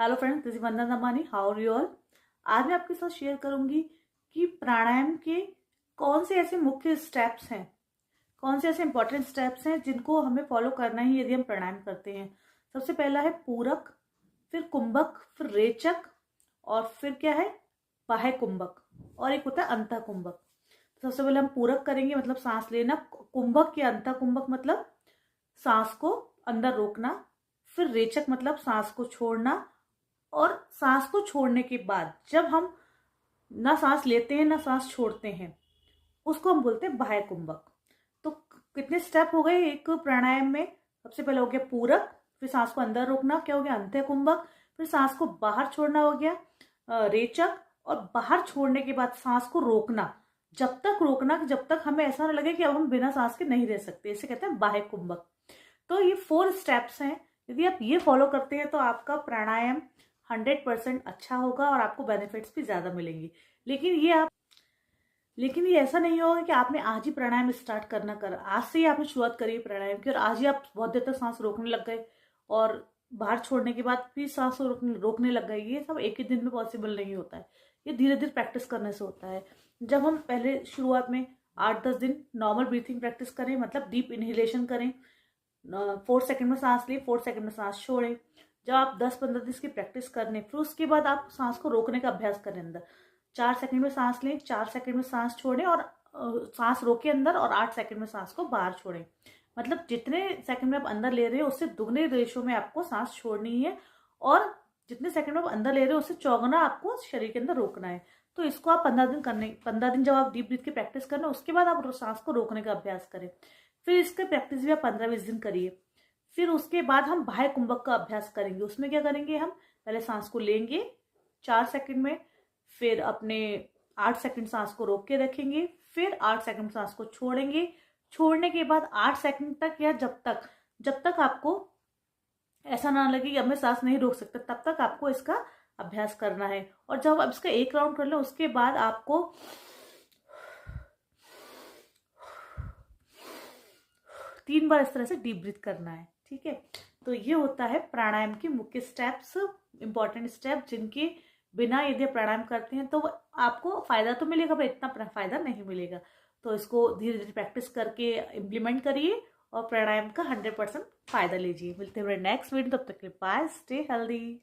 Hello friends, this is Vandana Damani. How are you all. आज मैं आपके साथ शेयर करूंगी कि प्राणायाम के कौन से ऐसे मुख्य स्टेप्स हैं, कौन से ऐसे इंपॉर्टेंट स्टेप्स हैं जिनको हमें फॉलो करना ही यदि हम प्राणायाम करते हैं। सबसे पहला है पूरक, फिर कुंभक, फिर रेचक और फिर क्या है बाह्य कुंभक, और एक होता है अंतः कुंभक। तो सबसे पहले हम पूरक करेंगे, मतलब सांस लेना। कुंभक या अंतः कुंभक मतलब सांस को अंदर रोकना। फिर रेचक मतलब सांस को छोड़ना। और सांस को छोड़ने के बाद जब हम ना सांस लेते हैं ना सांस छोड़ते हैं, उसको हम बोलते हैं बाह्य कुंभक। तो कितने स्टेप हो गए एक प्राणायाम में। सबसे पहले हो गया पूरक, फिर सांस को अंदर रोकना, क्या हो गया अंत्य कुंभक। फिर सांस को बाहर छोड़ना हो गया रेचक। और बाहर छोड़ने के बाद सांस को रोकना, जब तक रोकना कि जब तक हमें ऐसा ना लगे कि अब हम बिना सांस के नहीं रह सकते, इसे कहते हैं बाह्य कुंभक। तो ये 4 स्टेप्स हैं। यदि आप ये फॉलो करते हैं तो आपका प्राणायाम 100% अच्छा होगा और आपको बेनिफिट्स भी ज्यादा मिलेंगे। लेकिन ये ऐसा नहीं होगा कि आपने आज ही प्राणायाम स्टार्ट करना कर, आज से ही आपने शुरुआत करी प्राणायाम की और आज ही आप बहुत देर तक सांस रोकने लग गए और बाहर छोड़ने के बाद फिर सांस रोकने लग गए। ये सब एक ही दिन में पॉसिबल नहीं होता है, ये धीरे धीरे प्रैक्टिस करने से होता है। जब हम पहले शुरुआत में 8-10 दिन नॉर्मल ब्रीथिंग प्रैक्टिस करें, मतलब डीप इनहेलेशन करें, 4 सेकंड में सांस लें, 4 सेकंड में सांस छोड़ें। जब आप 10-15 दिन की प्रैक्टिस कर लें, फिर उसके बाद आप सांस को रोकने का अभ्यास करें। अंदर 4 सेकंड में सांस लें, 4 सेकंड में सांस छोड़ें और सांस रोके अंदर, और 8 सेकंड में सांस को बाहर छोड़ें। मतलब जितने सेकंड में आप अंदर ले रहे हो उससे दुगने रेशो में आपको सांस छोड़नी है, और जितने सेकंड में आप अंदर ले रहे हो उससे चौगुना आपको शरीर के अंदर रोकना है। तो इसको आप 15 दिन जब आप डीप ब्रीथ की प्रैक्टिस करना, उसके बाद आप सांस को रोकने का अभ्यास करें। फिर इसका प्रैक्टिस भी आप 15-20 दिन करिए। फिर उसके बाद हम बाह्य कुंभक का अभ्यास करेंगे। उसमें क्या करेंगे, हम पहले सांस को लेंगे 4 सेकंड में, फिर अपने 8 सेकंड सांस को रोक के रखेंगे, फिर 8 सेकंड सांस को छोड़ेंगे। छोड़ने के बाद 8 सेकंड तक या जब तक आपको ऐसा ना लगे कि अब मैं सांस नहीं रोक सकता, तब तक आपको इसका अभ्यास करना है। और जब आप इसका एक राउंड कर लो, उसके बाद आपको 3 बार इस तरह से डीप ब्रीथ करना है। ठीक है, तो ये होता है प्राणायाम के मुख्य स्टेप्स, इंपॉर्टेंट स्टेप, जिनके बिना यदि आप प्राणायाम करते हैं तो आपको फायदा तो मिलेगा पर इतना फायदा नहीं मिलेगा। तो इसको धीरे धीरे प्रैक्टिस करके इम्प्लीमेंट करिए और प्राणायाम का 100% फायदा लीजिए। मिलते हैं नेक्स्ट वीडियो, तब तक के लिए बाय, स्टे हेल्दी।